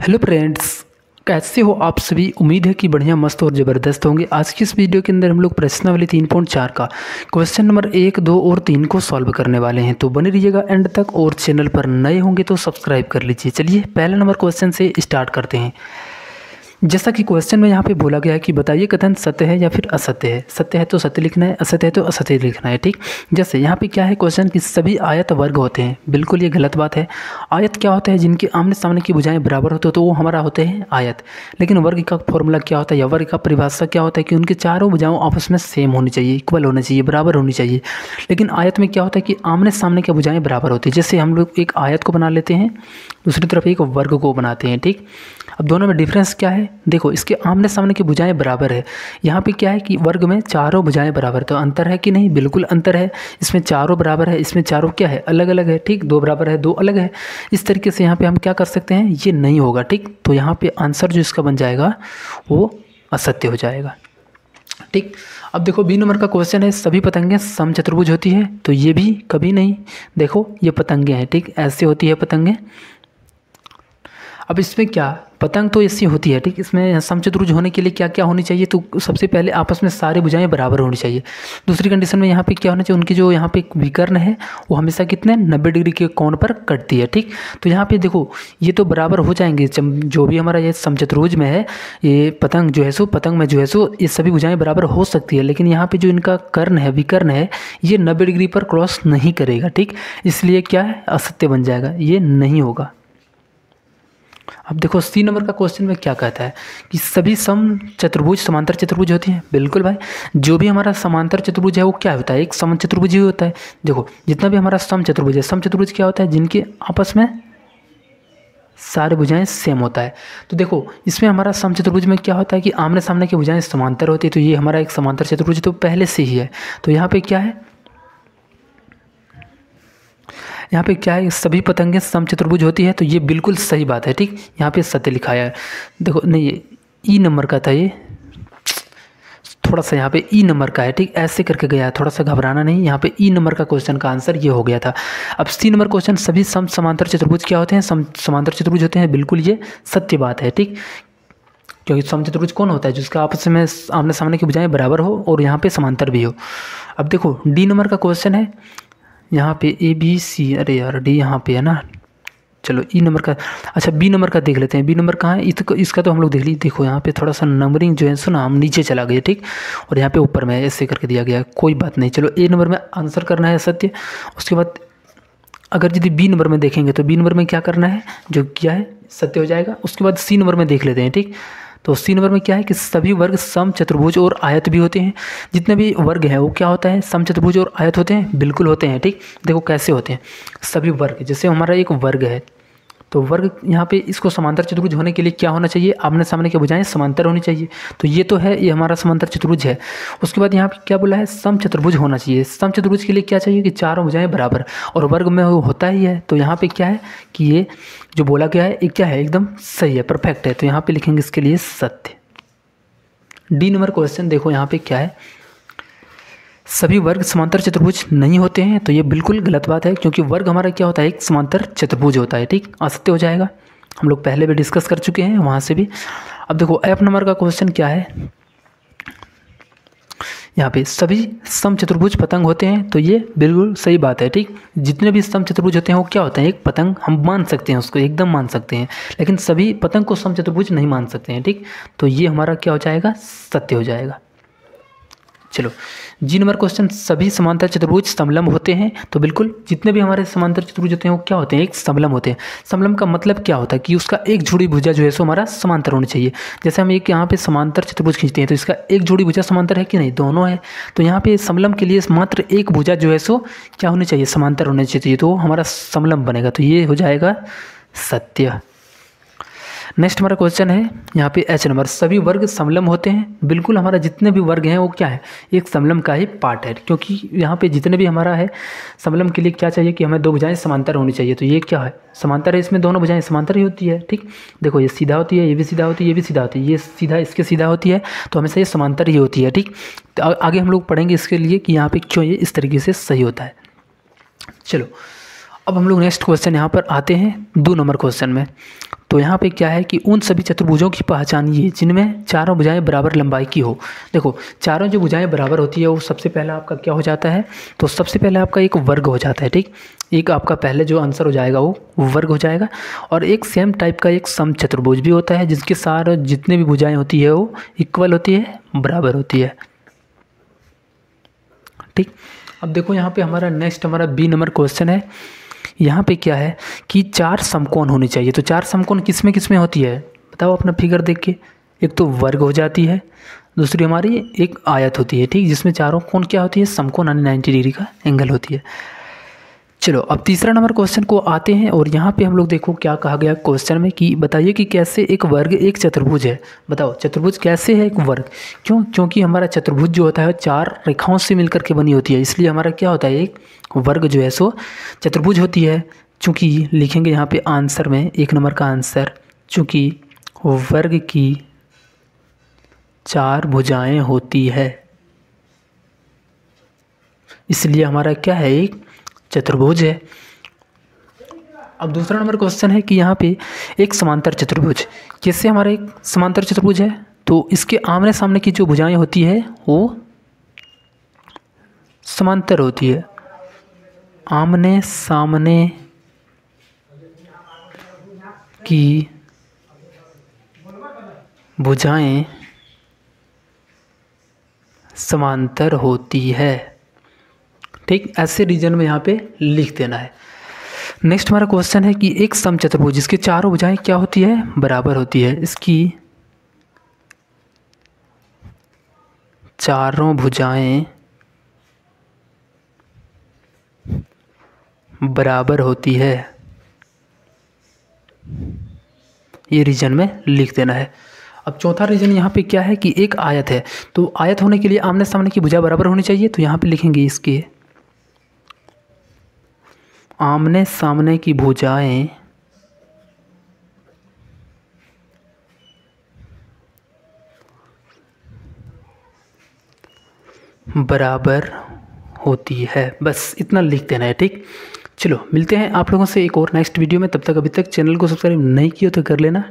Hello friends, कैसे हो आप सभी। उम्मीद है कि बढ़िया मस्त और ज़बरदस्त होंगे। आज की इस वीडियो के अंदर हम लोग प्रश्नावली 3.4 का क्वेश्चन नंबर 1, 2 और 3 को सॉल्व करने वाले हैं। तो बने रहिएगा एंड तक और चैनल पर नए होंगे तो सब्सक्राइब कर लीजिए। चलिए पहले नंबर क्वेश्चन से स्टार्ट करते हैं। जैसा कि क्वेश्चन में यहाँ पे बोला गया है कि बताइए कथन सत्य है या फिर असत्य है। सत्य है तो सत्य लिखना है, असत्य है तो असत्य लिखना है। ठीक, जैसे यहाँ पे क्या है क्वेश्चन कि सभी आयत वर्ग होते हैं। बिल्कुल ये गलत बात है। आयत क्या होता है? जिनके आमने सामने की भुजाएं बराबर होते हो तो वो हमारा होते हैं आयत। लेकिन वर्ग का फॉर्मूला क्या होता है या वर्ग का परिभाषा क्या होता है कि उनके चारों भुजाओं आपस में सेम होनी चाहिए, इक्वल होनी चाहिए, बराबर होनी चाहिए। लेकिन आयत में क्या होता है कि आमने सामने की भुजाएं बराबर होती है। जैसे हम लोग एक आयत को बना लेते हैं, दूसरी तरफ एक वर्ग को बनाते हैं। ठीक, अब दोनों में डिफरेंस क्या है? देखो, इसके आमने सामने की भुजाएं बराबर है। यहाँ पे क्या है कि वर्ग में चारों भुजाएं बराबर, तो अंतर है कि नहीं? बिल्कुल अंतर है। इसमें चारों बराबर है, इसमें चारों क्या है? अलग अलग है। ठीक, दो बराबर है, दो अलग है। इस तरीके से यहाँ पे हम क्या कर सकते हैं? ये नहीं होगा। ठीक, तो यहाँ पे आंसर जो इसका बन जाएगा वो असत्य हो जाएगा। ठीक, अब देखो बी नंबर का क्वेश्चन है सभी पतंगें समचतुर्भुज होती है, तो ये भी कभी नहीं। देखो ये पतंगें हैं, ठीक, ऐसे होती है पतंगें। अब इसमें क्या, पतंग तो ऐसी होती है। ठीक, इसमें समचतुर्भुज होने के लिए क्या क्या होनी चाहिए? तो सबसे पहले आपस में सारी भुजाएं बराबर होनी चाहिए। दूसरी कंडीशन में यहाँ पे क्या होना चाहिए? उनकी जो यहाँ पे विकर्ण है वो हमेशा कितने 90 डिग्री के कोण पर कटती है। ठीक, तो यहाँ पे देखो ये तो बराबर हो जाएंगे। जो भी हमारा ये समचतुर्भुज में है, ये पतंग जो है सो, पतंग में जो है सो ये सभी भुजाएं बराबर हो सकती है। लेकिन यहाँ पे जो इनका कर्ण है, विकर्ण है, ये 90 डिग्री पर क्रॉस नहीं करेगा। ठीक, इसलिए क्या है? असत्य बन जाएगा, ये नहीं होगा। अब देखो सी नंबर का क्वेश्चन में क्या कहता है कि सभी सम चतुर्भुज समांतर चतुर्भुज होती हैं। बिल्कुल भाई, जो भी हमारा समांतर चतुर्भुज है वो क्या होता है? एक सम चतुर्भुज ही होता है। देखो जितना भी हमारा सम चतुर्भुज है, सम चतुर्भुज क्या होता है? जिनके आपस में सारे भुजाएं सेम होता है। तो देखो इसमें हमारा सम चतुर्भुज में क्या होता है कि आमने सामने की भुजाएं समांतर होती है। तो ये हमारा एक समांतर चतुर्भुज तो पहले से ही है। तो यहाँ पे क्या है? यहाँ पे क्या है? सभी पतंगें समचतुर्भुज होती है, तो ये बिल्कुल सही बात है। ठीक, यहाँ पे सत्य लिखा है। देखो नहीं, ये ई नंबर का था, ये थोड़ा सा यहाँ पे ई नंबर का है। ठीक, ऐसे करके गया है, थोड़ा सा घबराना नहीं। यहाँ पे ई नंबर का क्वेश्चन का आंसर ये हो गया था। अब सी नंबर क्वेश्चन सभी समांतर चतुर्भुज क्या होते हैं? समांतर चतुर्भुज होते हैं। बिल्कुल ये सत्य बात है। ठीक, क्योंकि समचतुर्भुज कौन होता है? जिसका आपस में आमने सामने की भुजाएं बराबर हो और यहाँ पे समांतर भी हो। अब देखो डी नंबर का क्वेश्चन है, यहाँ पे ए बी सी, अरे यार डी यहाँ पे है ना। चलो ई नंबर का, अच्छा बी नंबर का देख लेते हैं। बी नंबर कहाँ है? इसका तो हम लोग देख ली। देखो यहाँ पे थोड़ा सा नंबरिंग जो है सो ना हम नीचे चला गया। ठीक, और यहाँ पे ऊपर में ऐसे करके दिया गया है, कोई बात नहीं। चलो ए नंबर में आंसर करना है सत्य। उसके बाद अगर यदि बी नंबर में देखेंगे तो बी नंबर में क्या करना है? जो किया है सत्य हो जाएगा। उसके बाद सी नंबर में देख लेते हैं। ठीक, तो सी नंबर में क्या है कि सभी वर्ग सम चतुर्भुज और आयत भी होते हैं। जितने भी वर्ग हैं वो क्या होता है? सम चतुर्भुज और आयत होते हैं। बिल्कुल होते हैं। ठीक, देखो कैसे होते हैं सभी वर्ग। जैसे हमारा एक वर्ग है, तो वर्ग यहाँ पे इसको समांतर चतुर्भुज होने के लिए क्या होना चाहिए? आमने सामने की भुजाएं समांतर होनी चाहिए। तो ये तो है, ये हमारा समांतर चतुर्भुज है। उसके बाद यहाँ पे क्या बोला है? सम चतुर्भुज होना चाहिए। सम चतुर्भुज के लिए क्या चाहिए कि चारों भुजाएं बराबर, और वर्ग में वो होता ही है। तो यहाँ पे क्या है कि ये जो बोला गया है ये क्या है? एकदम सही है, परफेक्ट है। तो यहाँ पे लिखेंगे इसके लिए सत्य। डी नंबर क्वेश्चन देखो यहाँ पे क्या है, सभी वर्ग समांतर चतुर्भुज नहीं होते हैं। तो ये बिल्कुल गलत बात है, क्योंकि वर्ग हमारा क्या होता है? एक समांतर चतुर्भुज होता है। ठीक, असत्य हो जाएगा। हम लोग पहले भी डिस्कस कर चुके हैं वहाँ से भी। अब देखो एफ नंबर का क्वेश्चन क्या है, यहाँ पे सभी समचतुर्भुज पतंग होते हैं। तो ये बिल्कुल सही बात है। ठीक, जितने भी समचतुर्भुज होते हैं वो क्या होते हैं? एक पतंग हम मान सकते हैं, उसको एकदम मान सकते हैं। लेकिन सभी पतंग को समचतुर्भुज नहीं मान सकते हैं। ठीक, तो ये हमारा क्या हो जाएगा? सत्य हो जाएगा। चलो जी नंबर क्वेश्चन सभी समांतर चतुर्भुज समलंब होते हैं। तो बिल्कुल जितने भी हमारे समांतर चतुर्भुज होते हैं वो क्या होते हैं? एक समलंब होते हैं। समलंब का मतलब क्या होता है कि उसका एक जोड़ी भुजा जो है सो हमारा समांतर होनी चाहिए। जैसे हम एक यहाँ पे समांतर चतुर्भुज खींचते हैं तो इसका एक जोड़ी भुजा समांतर है कि नहीं? दोनों है। तो यहाँ पे समलंब के लिए मात्र एक भुजा जो है सो क्या होनी चाहिए? समांतर होनी चाहिए। तो हमारा समलंब बनेगा। तो ये हो जाएगा सत्य। नेक्स्ट हमारा क्वेश्चन है यहाँ पे एच नंबर, सभी वर्ग समलंब होते हैं। बिल्कुल हमारा जितने भी वर्ग हैं वो क्या है? एक समलंब का ही पार्ट है। क्योंकि यहाँ पे जितने भी हमारा है समलंब के लिए क्या चाहिए कि हमें दो भुजाएं समांतर होनी चाहिए। तो ये क्या है? समांतर है, इसमें दोनों भुजाएं समांतर ही होती है। ठीक, देखो ये सीधा होती है, ये भी सीधा होती है, ये भी सीधा होती है, ये सीधा इसके सीधा होती है। तो हमेशा ये समांतर ही होती है। ठीक, तो आगे हम लोग पढ़ेंगे इसके लिए कि यहाँ पे क्यों ये इस तरीके से सही होता है। चलो अब हम लोग नेक्स्ट क्वेश्चन यहाँ पर आते हैं 2 नंबर क्वेश्चन में। तो यहाँ पे क्या है कि उन सभी चतुर्भुजों की पहचानिए जिनमें चारों भुजाएं बराबर लंबाई की हो। देखो चारों जो भुजाएं बराबर होती है वो सबसे पहला आपका क्या हो जाता है, तो सबसे पहले आपका एक वर्ग हो जाता है, ठीक। एक आपका पहले जो आंसर हो जाएगा वो वर्ग हो जाएगा। और एक सेम टाइप का एक सम चतुर्भुज भी होता है जिसके सारे जितने भी भुजाएं होती है वो इक्वल होती है, बराबर होती है, ठीक। अब देखो यहाँ पे हमारा नेक्स्ट हमारा बी नंबर क्वेश्चन है। यहाँ पे क्या है कि 4 समकोण होने चाहिए। तो 4 समकोण किस में होती है बताओ अपना फिगर देख के। एक तो वर्ग हो जाती है, दूसरी हमारी एक आयत होती है, ठीक, जिसमें चारों कोण क्या होती है, समकोण यानी 90 डिग्री का एंगल होती है। चलो अब तीसरा नंबर क्वेश्चन को आते हैं और यहाँ पे हम लोग देखो क्या कहा गया क्वेश्चन में कि बताइए कि कैसे एक वर्ग एक चतुर्भुज है। बताओ चतुर्भुज कैसे है एक वर्ग, क्योंकि हमारा चतुर्भुज जो होता है 4 रेखाओं से मिलकर के बनी होती है, इसलिए हमारा क्या होता है एक वर्ग जो है सो चतुर्भुज होती है। चूँकि लिखेंगे यहाँ पे आंसर में 1 नंबर का आंसर, चूँकि वर्ग की 4 भुजाएं होती है इसलिए हमारा क्या है एक चतुर्भुज है। अब दूसरा नंबर क्वेश्चन है कि यहाँ पे एक समांतर चतुर्भुज, कैसे हमारा एक समांतर चतुर्भुज है, तो इसके आमने सामने की जो भुजाएं होती है वो समांतर होती है। आमने सामने की भुजाएं समांतर होती है, ठीक। ऐसे रीजन में यहाँ पे लिख देना है। नेक्स्ट हमारा क्वेश्चन है कि एक समचतुर्भुज जिसके चारों भुजाएं क्या होती है, बराबर होती है। इसकी चारों भुजाएं बराबर होती है, ये रीजन में लिख देना है। अब चौथा रीजन यहाँ पे क्या है कि एक आयत है, तो आयत होने के लिए आमने सामने की भुजा बराबर होनी चाहिए, तो यहाँ पे लिखेंगे इसके आमने सामने की भुजाएं बराबर होती है, बस इतना लिख देना है, ठीक। चलो मिलते हैं आप लोगों से एक और नेक्स्ट वीडियो में, तब तक अभी तक चैनल को सब्सक्राइब नहीं किया तो कर लेना।